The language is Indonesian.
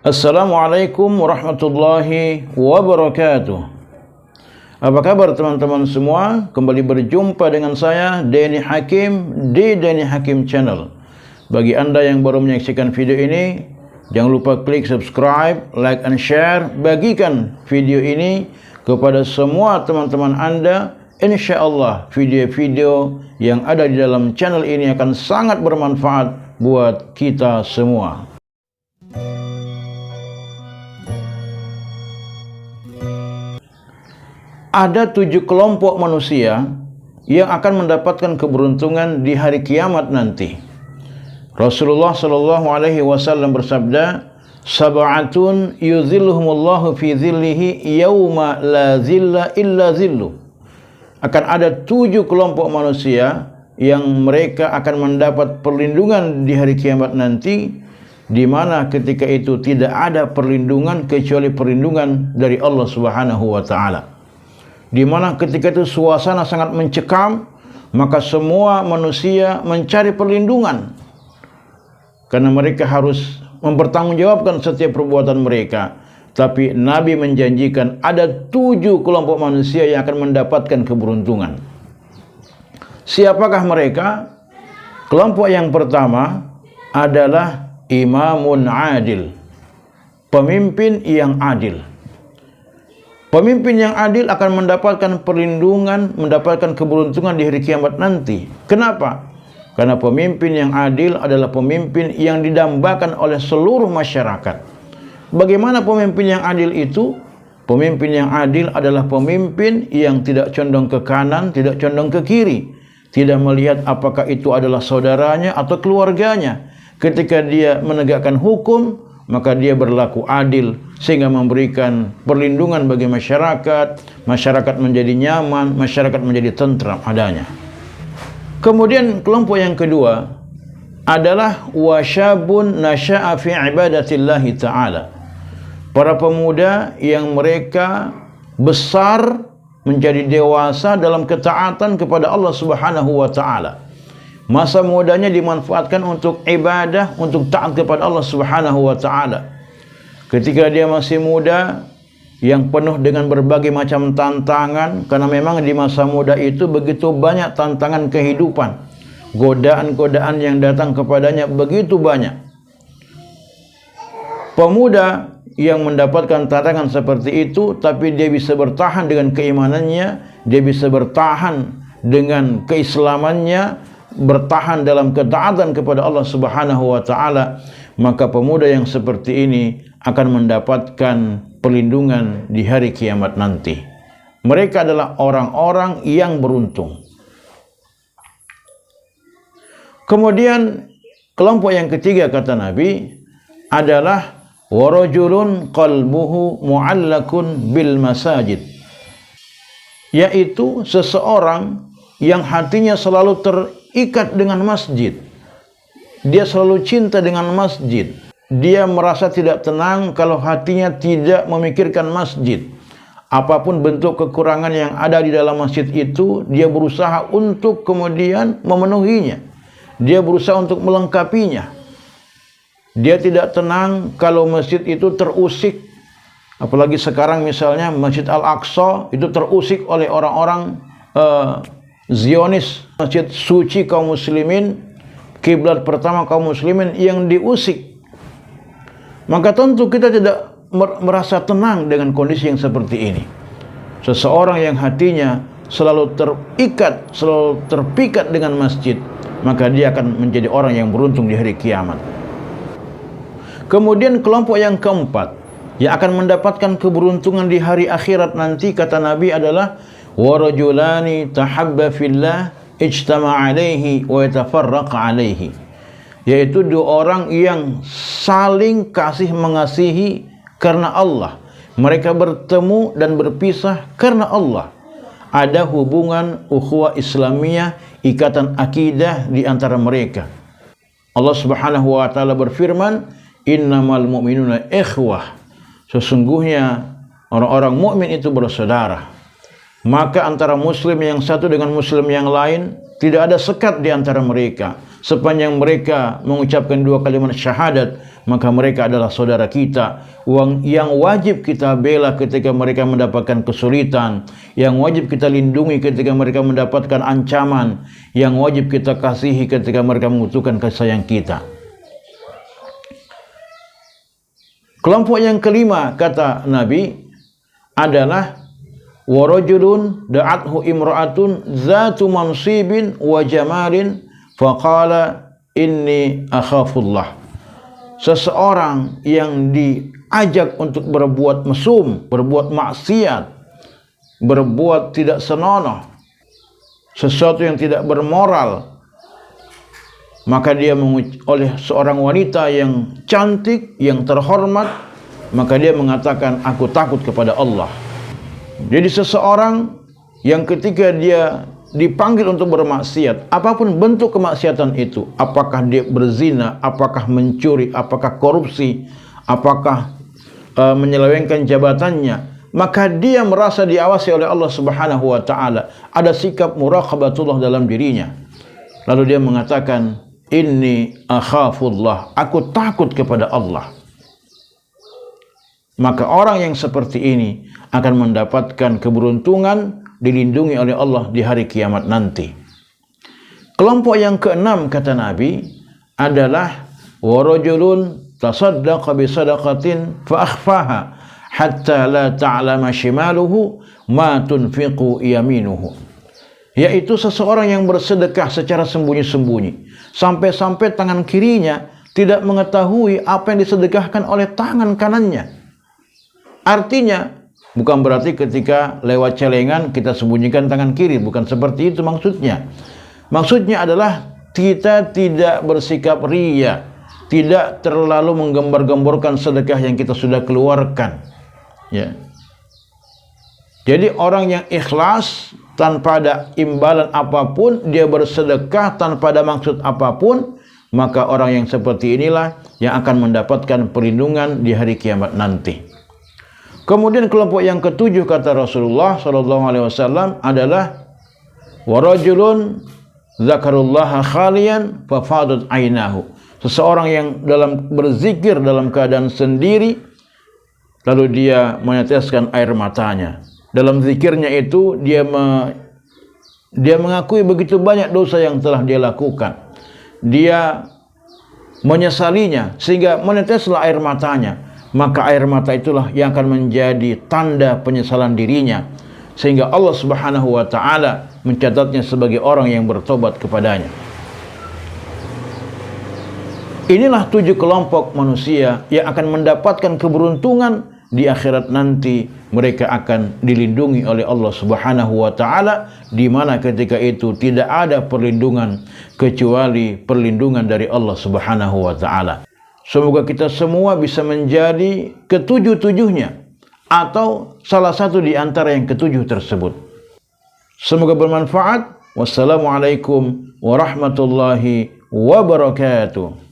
Assalamualaikum warahmatullahi wabarakatuh. Apa kabar teman-teman semua? Kembali berjumpa dengan saya Denny Hakim di Denny Hakim Channel. Bagi Anda yang baru menyaksikan video ini, jangan lupa klik subscribe, like and share. Bagikan video ini kepada semua teman-teman Anda. Insya Allah video-video yang ada di dalam channel ini akan sangat bermanfaat buat kita semua. Ada 7 kelompok manusia yang akan mendapatkan keberuntungan di hari kiamat nanti. Rasulullah SAW bersabda, "Sab'atun yuzilluhumullahu fi zillihi yawma la zilla illa zillu." Akan ada 7 kelompok manusia yang mereka akan mendapat perlindungan di hari kiamat nanti, di mana ketika itu tidak ada perlindungan kecuali perlindungan dari Allah Subhanahu wa taala. Di mana ketika itu suasana sangat mencekam, maka semua manusia mencari perlindungan karena mereka harus mempertanggungjawabkan setiap perbuatan mereka. Tapi Nabi menjanjikan ada 7 kelompok manusia yang akan mendapatkan keberuntungan. Siapakah mereka? Kelompok yang pertama adalah imamun adil, pemimpin yang adil. Pemimpin yang adil akan mendapatkan perlindungan, mendapatkan keberuntungan di hari kiamat nanti. Kenapa? Karena pemimpin yang adil adalah pemimpin yang didambakan oleh seluruh masyarakat. Bagaimana pemimpin yang adil itu? Pemimpin yang adil adalah pemimpin yang tidak condong ke kanan, tidak condong ke kiri. Tidak melihat apakah itu adalah saudaranya atau keluarganya. Ketika dia menegakkan hukum, maka dia berlaku adil sehingga memberikan perlindungan bagi masyarakat, masyarakat menjadi nyaman, masyarakat menjadi tentram adanya. Kemudian kelompok yang kedua adalah wasyabun nasya'a fi ibadatillahi ta'ala. Para pemuda yang mereka besar menjadi dewasa dalam ketaatan kepada Allah Subhanahu wa taala. Masa mudanya dimanfaatkan untuk ibadah, untuk taat kepada Allah Subhanahu wa taala. Ketika dia masih muda yang penuh dengan berbagai macam tantangan, karena memang di masa muda itu begitu banyak tantangan kehidupan. Godaan-godaan yang datang kepadanya begitu banyak. Pemuda yang mendapatkan tantangan seperti itu, tapi dia bisa bertahan dengan keimanannya, dia bisa bertahan dengan keislamannya, bertahan dalam ketaatan kepada Allah Subhanahu wa taala, maka pemuda yang seperti ini akan mendapatkan perlindungan di hari kiamat nanti. Mereka adalah orang-orang yang beruntung. Kemudian kelompok yang ketiga kata Nabi adalah warajulun qalbuhu mu'allakun bil masajid, yaitu seseorang yang hatinya selalu terikat dengan masjid. Dia selalu cinta dengan masjid. Dia merasa tidak tenang kalau hatinya tidak memikirkan masjid. Apapun bentuk kekurangan yang ada di dalam masjid itu, dia berusaha untuk kemudian memenuhinya. Dia berusaha untuk melengkapinya. Dia tidak tenang kalau masjid itu terusik. Apalagi sekarang misalnya Masjid Al-Aqsa itu terusik oleh orang-orang Zionis, masjid suci kaum muslimin, kiblat pertama kaum muslimin yang diusik. Maka tentu kita tidak merasa tenang dengan kondisi yang seperti ini. Seseorang yang hatinya selalu terikat, selalu terpikat dengan masjid, maka dia akan menjadi orang yang beruntung di hari kiamat. Kemudian kelompok yang keempat yang akan mendapatkan keberuntungan di hari akhirat nanti kata Nabi adalah warajulani tahabba fillah ijtama alaihi wa yatafarraqa alaihi, yaitu 2 orang yang saling kasih mengasihi karena Allah. Mereka bertemu dan berpisah karena Allah. Ada hubungan ukhuwah Islamiyah, ikatan akidah di antara mereka. Allah Subhanahu wa taala berfirman, "Innamal mu'minuna ikhwah." Sesungguhnya orang-orang mukmin itu bersaudara. Maka antara muslim yang satu dengan muslim yang lain tidak ada sekat di antara mereka. Sepanjang mereka mengucapkan 2 kalimat syahadat maka mereka adalah saudara kita yang wajib kita bela ketika mereka mendapatkan kesulitan, yang wajib kita lindungi ketika mereka mendapatkan ancaman, yang wajib kita kasihi ketika mereka membutuhkan kasih sayang kita. Kelompok yang kelima, kata Nabi, adalah warajulun da'athu imra'atun zatu mansibin wa jamalin faqala inni akhafullah. Seseorang yang diajak untuk berbuat mesum, berbuat maksiat, berbuat tidak senonoh, sesuatu yang tidak bermoral, maka dia oleh seorang wanita yang cantik, yang terhormat, maka dia mengatakan, aku takut kepada Allah. Jadi seseorang yang ketika dia dipanggil untuk bermaksiat, apapun bentuk kemaksiatan itu, apakah dia berzina, apakah mencuri, apakah korupsi, apakah menyelewengkan jabatannya, maka dia merasa diawasi oleh Allah Subhanahu wa taala. Ada sikap muraqabatullah dalam dirinya. Lalu dia mengatakan, inni akhafullah, aku takut kepada Allah. Maka orang yang seperti ini akan mendapatkan keberuntungan, dilindungi oleh Allah di hari kiamat nanti. Kelompok yang keenam, kata Nabi, adalah warajulun tasaddaqa bi sadaqatin fa akhfaha hatta la ta'lama shimaluhu ma tunfiqu yaminuhu. Yaitu seseorang yang bersedekah secara sembunyi-sembunyi, sampai-sampai tangan kirinya tidak mengetahui apa yang disedekahkan oleh tangan kanannya. Artinya, bukan berarti ketika lewat celengan kita sembunyikan tangan kiri. Bukan seperti itu maksudnya. Maksudnya adalah kita tidak bersikap riya, tidak terlalu menggembar-gemborkan sedekah yang kita sudah keluarkan. Ya. Jadi orang yang ikhlas tanpa ada imbalan apapun, dia bersedekah tanpa ada maksud apapun, maka orang yang seperti inilah yang akan mendapatkan perlindungan di hari kiamat nanti. Kemudian kelompok yang ketujuh, kata Rasulullah SAW, adalah warajulun zakarullaha khalian fafadat ainahu. Seseorang yang dalam berzikir dalam keadaan sendiri, lalu dia meneteskan air matanya. Dalam zikirnya itu dia mengakui begitu banyak dosa yang telah dia lakukan. Dia menyesalinya sehingga meneteslah air matanya. Maka air mata itulah yang akan menjadi tanda penyesalan dirinya, sehingga Allah Subhanahu wa taala mencatatnya sebagai orang yang bertobat kepadanya. Inilah 7 kelompok manusia yang akan mendapatkan keberuntungan di akhirat nanti. Mereka akan dilindungi oleh Allah Subhanahu wa taala, di mana ketika itu tidak ada perlindungan kecuali perlindungan dari Allah Subhanahu wa taala. Semoga kita semua bisa menjadi ketujuh-tujuhnya atau salah satu di antara yang ketujuh tersebut. Semoga bermanfaat. Wassalamualaikum warahmatullahi wabarakatuh.